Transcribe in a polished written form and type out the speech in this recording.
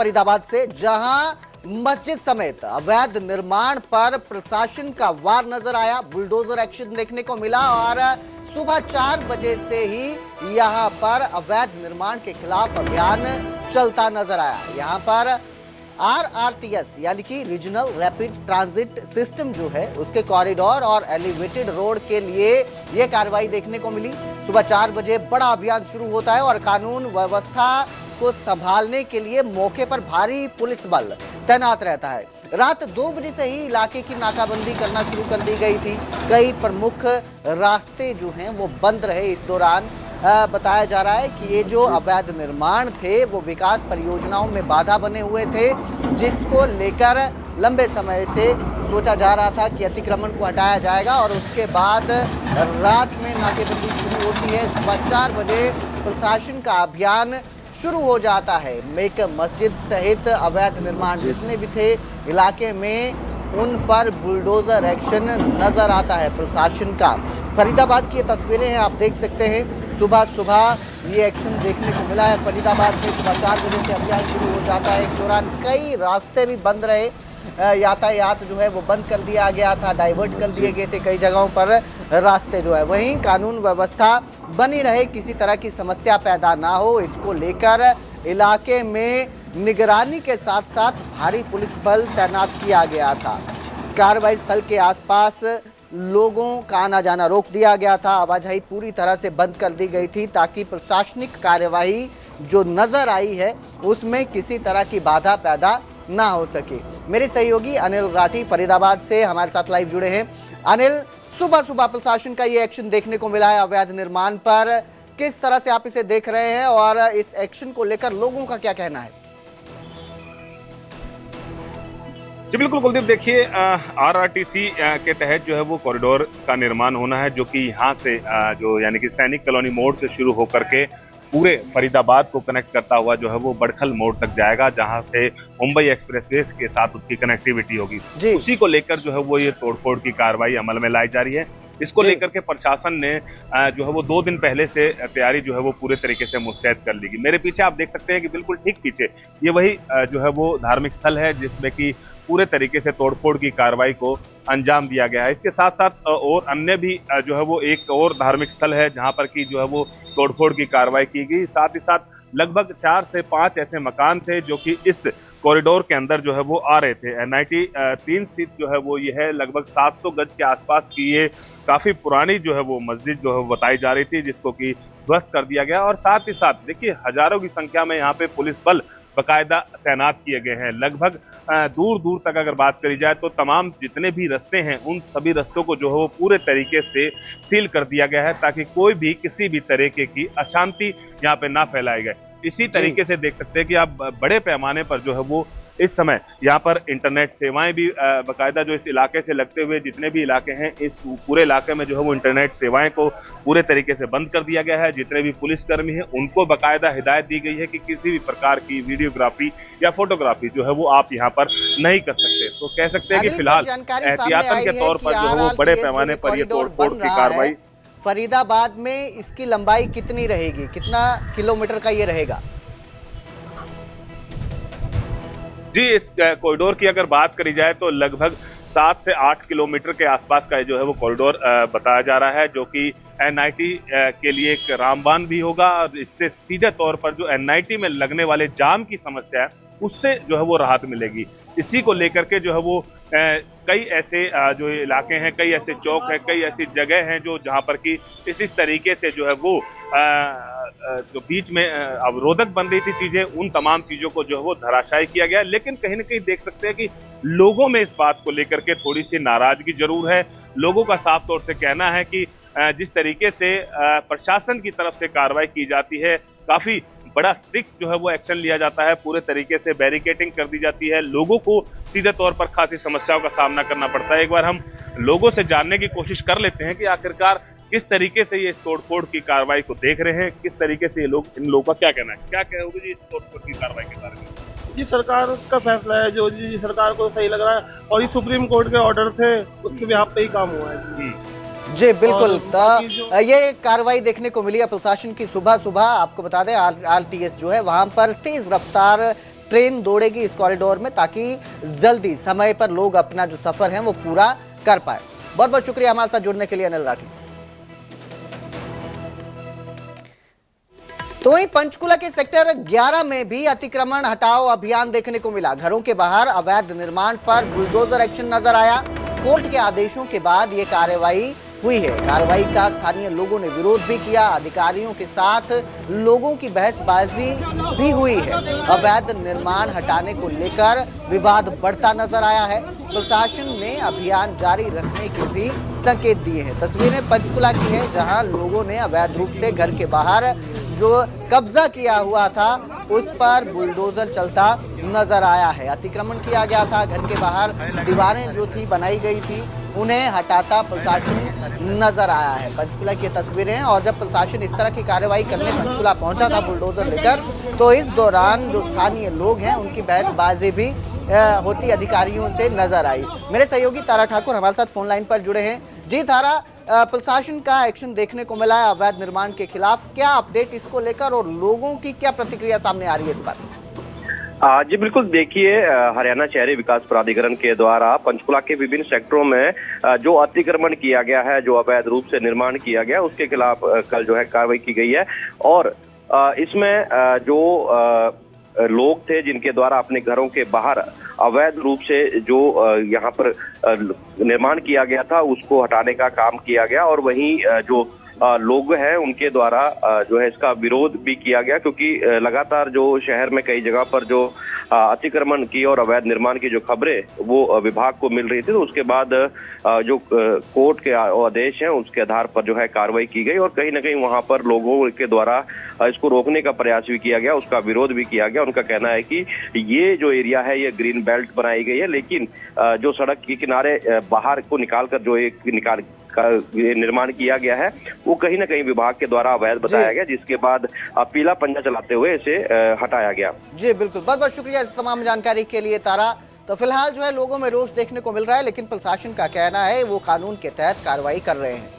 फरीदाबाद से, जहां मस्जिद समेत अवैध निर्माण पर प्रशासन का वार नजर आया। बुलडोजर एक्शन देखने को मिला और सुबह 4 बजे से ही यहां पर अवैध निर्माण के खिलाफ अभियान चलता नजर आया। यहां पर RRTS यानी कि रीजनल रैपिड ट्रांजिट सिस्टम जो है उसके कॉरिडोर और एलिवेटेड रोड के लिए यह कार्रवाई देखने को मिली। सुबह 4 बजे बड़ा अभियान शुरू होता है और कानून व्यवस्था को संभालने के लिए मौके पर भारी पुलिस बल तैनात रहता है। रात 2 बजे से ही इलाके की नाकाबंदी करना शुरू कर दी गई थी। कई प्रमुख रास्ते जो हैं वो बंद रहे। इस दौरान बताया जा रहा है कि ये जो अवैध निर्माण थे वो विकास परियोजनाओं में बाधा बने हुए थे, जिसको लेकर लंबे समय से सोचा जा रहा था कि अतिक्रमण को हटाया जाएगा और उसके बाद रात में नाकेबंदी शुरू होती है। सुबह 4 बजे प्रशासन का अभियान शुरू हो जाता है। एक मस्जिद सहित अवैध निर्माण जितने भी थे इलाके में, उन पर बुलडोजर एक्शन नजर आता है प्रशासन का। फरीदाबाद की ये तस्वीरें हैं, आप देख सकते हैं। सुबह सुबह ये एक्शन देखने को मिला है। फरीदाबाद में सुबह 4 बजे से अभियान शुरू हो जाता है। इस दौरान कई रास्ते भी बंद रहे, यातायात जो है वो बंद कर दिया गया था, डाइवर्ट कर दिए गए थे कई जगहों पर रास्ते जो है। वहीं कानून व्यवस्था बनी रहे, किसी तरह की समस्या पैदा ना हो, इसको लेकर इलाके में निगरानी के साथ साथ भारी पुलिस बल तैनात किया गया था। कार्रवाई स्थल के आसपास लोगों का आना जाना रोक दिया गया था। आवाजाही पूरी तरह से बंद कर दी गई थी ताकि प्रशासनिक कार्यवाही जो नजर आई है उसमें किसी तरह की बाधा पैदा ना हो सके। मेरे सहयोगी अनिल राठी फरीदाबाद से हमारे साथ लाइव जुड़े हैं। अनिल, सुबह सुबह प्रशासन का ये एक्शन देखने को मिला है अवैध निर्माण पर, किस तरह से आप इसे देख रहे हैं और इस एक्शन को लेकर लोगों का क्या कहना है? जी बिल्कुल कुलदीप, देखिए RRTC के तहत जो है वो कॉरिडोर का निर्माण होना है, जो कि यहाँ से जो यानी कि सैनिक कॉलोनी मोड़ से शुरू होकर के पूरे फरीदाबाद को कनेक्ट करता हुआ जो है वो बड़खल मोड़ तक जाएगा, जहां से मुंबई एक्सप्रेसवे के साथ उसकी कनेक्टिविटी होगी। उसी को लेकर जो है वो ये तोड़फोड़ की कार्रवाई अमल में लाई जा रही है। इसको लेकर के प्रशासन ने जो है वो 2 दिन पहले से तैयारी जो है वो पूरे तरीके से मुस्तैद कर ली। मेरे पीछे आप देख सकते हैं कि बिल्कुल ठीक पीछे ये वही जो है वो धार्मिक स्थल है जिसमें कि पूरे तरीके से तोड़फोड़ की कार्रवाई को अंजाम दिया गया है। इसके साथ साथ और अन्य भी जो है वो एक और धार्मिक स्थल है जहां पर की जो है वो तोड़फोड़ की कार्रवाई की गई। साथ ही साथ लगभग 4 से 5 ऐसे मकान थे जो कि इस कॉरिडोर के अंदर जो है वो आ रहे थे। NIT 3 स्थित जो है वो ये है, लगभग 700 गज के आसपास की ये काफी पुरानी जो है वो मस्जिद जो है बताई जा रही थी, जिसको कि ध्वस्त कर दिया गया। और साथ ही साथ देखिए हजारों की संख्या में यहाँ पे पुलिस बल बकायदा तैनात किए गए हैं। लगभग दूर दूर तक अगर बात करी जाए तो तमाम जितने भी रास्ते हैं उन सभी रास्तों को जो है वो पूरे तरीके से सील कर दिया गया है ताकि कोई भी किसी भी तरीके की अशांति यहाँ पे ना फैलाई गए। इसी तरीके से देख सकते हैं कि आप बड़े पैमाने पर जो है वो इस समय यहाँ पर इंटरनेट सेवाएं भी बकायदा जो इस इलाके से लगते हुए जितने भी इलाके हैं इस पूरे इलाके में जो है वो इंटरनेट सेवाएं को पूरे तरीके से बंद कर दिया गया है। जितने भी पुलिसकर्मी हैं उनको बकायदा हिदायत दी गई है कि किसी भी प्रकार की वीडियोग्राफी या फोटोग्राफी जो है वो आप यहाँ पर नहीं कर सकते। तो कह सकते हैं कि फिलहाल एहतियातन के तौर पर जो है वो बड़े पैमाने पर ये तोड़फोड़ की कार्रवाई। फरीदाबाद में इसकी लंबाई कितनी रहेगी, कितना किलोमीटर का ये रहेगा? जी, इस कॉरिडोर की अगर बात करी जाए तो लगभग 7 से 8 किलोमीटर के आसपास का जो है वो कॉरिडोर बताया जा रहा है, जो कि NIT के लिए एक रामबाण भी होगा और इससे सीधे तौर पर जो NIT में लगने वाले जाम की समस्या है उससे जो है वो राहत मिलेगी। इसी को लेकर के जो है वो कई ऐसे जो इलाके हैं, कई ऐसे चौक हैं, कई ऐसी जगह हैं जो जहां पर कि इस तरीके से जो है वो जो बीच में अवरोधक बन रही थी चीजें, उन तमाम चीजों को जो है वो धराशायी किया गया। लेकिन कहीं ना कहीं देख सकते हैं कि लोगों में इस बात को लेकर के थोड़ी सी नाराजगी जरूर है। लोगों का साफ तौर से कहना है कि जिस तरीके से प्रशासन की तरफ से कार्रवाई की जाती है, काफी बड़ा स्ट्रिक्ट जो है वो एक्शन लिया जाता है, पूरे तरीके से बैरिकेडिंग कर दी जाती है, लोगों को सीधे तौर पर खासी समस्याओं का सामना करना पड़ता है। एक बार हम लोगों से जानने की कोशिश कर लेते हैं कि आखिरकार किस तरीके से ये इस तोड़फोड़ की कार्रवाई को देख रहे हैं, किस तरीके से ये लोग, इन लोगों का क्या कहना है, क्या कहोगे जी इस तोड़फोड़ की कार्रवाई के बारे में? जी, सरकार का फैसला है जो जी सरकार को सही लग रहा है और ये सुप्रीम कोर्ट के ऑर्डर थे उसके बिहाफ पे ही काम हुआ है। जी बिल्कुल, ये कार्रवाई देखने को मिली है प्रशासन की। सुबह सुबह आपको बता दें RRTS जो है वहां पर तेज रफ्तार ट्रेन दौड़ेगी इस कॉरिडोर में, ताकि जल्दी समय पर लोग अपना जो सफर है वो पूरा कर पाए। बहुत बहुत शुक्रिया हमारे साथ जुड़ने के लिए अनिल राठी। तो वहीं पंचकुला के सेक्टर 11 में भी अतिक्रमण हटाओ अभियान देखने को मिला। घरों के बाहर अवैध निर्माण पर बुलडोजर एक्शन नजर आया। कोर्ट के आदेशों के बाद ये कार्रवाई हुई है। कार्रवाई का स्थानीय लोगों ने विरोध भी किया। अधिकारियों के साथ लोगों की बहसबाजी भी हुई है। अवैध निर्माण हटाने को लेकर विवाद बढ़ता नजर आया है। प्रशासन ने अभियान जारी रखने के भी संकेत दिए हैं। तस्वीरें पंचकुला की है, जहां लोगों ने अवैध रूप से घर के बाहर जो कब्जा किया हुआ था उस पर बुलडोजर चलता नजर आया है। अतिक्रमण किया गया था, घर के बाहर दीवारें जो थी बनाई गई थी उन्हें हटाता प्रशासन नजर आया है। पंचकुला की तस्वीरें हैं, और जब प्रशासन इस तरह की कार्रवाई करने पंचकुला पहुंचा था बुलडोजर लेकर, तो इस दौरान जो स्थानीय लोग हैं उनकी बहसबाजी भी होती अधिकारियों से नजर आई। मेरे सहयोगी तारा ठाकुर हमारे साथ फोन लाइन पर जुड़े हैं। जी तारा, प्रशासन का एक्शन देखने को मिला है अवैध निर्माण के खिलाफ, क्या अपडेट इसको लेकर और लोगों की क्या प्रतिक्रिया सामने आ रही है इस पर? जी बिल्कुल, देखिए हरियाणा शहरी विकास प्राधिकरण के द्वारा पंचकुला के विभिन्न सेक्टरों में जो अतिक्रमण किया गया है, जो अवैध रूप से निर्माण किया गया, उसके खिलाफ कल जो है कार्रवाई की गई है। और इसमें जो लोग थे जिनके द्वारा अपने घरों के बाहर अवैध रूप से जो यहाँ पर निर्माण किया गया था उसको हटाने का काम किया गया, और वहीं जो लोग हैं उनके द्वारा जो है इसका विरोध भी किया गया, क्योंकि लगातार जो शहर में कई जगह पर जो अतिक्रमण की और अवैध निर्माण की जो खबरें वो विभाग को मिल रही थी, तो उसके बाद जो कोर्ट के आदेश हैं उसके आधार पर जो है कार्रवाई की गई, और कहीं ना कहीं वहां पर लोगों के द्वारा इसको रोकने का प्रयास भी किया गया, उसका विरोध भी किया गया। उनका कहना है कि ये जो एरिया है ये ग्रीन बेल्ट बनाई गई है, लेकिन जो सड़क के किनारे बाहर को निकालकर जो एक निर्माण किया गया है वो कहीं ना कहीं विभाग के द्वारा अवैध बताया गया, जिसके बाद पीला पंजा चलाते हुए इसे हटाया गया। जी बिल्कुल, बहुत बहुत शुक्रिया इस तमाम जानकारी के लिए तारा। तो फिलहाल जो है लोगों में रोष देखने को मिल रहा है, लेकिन प्रशासन का कहना है वो कानून के तहत कार्रवाई कर रहे हैं।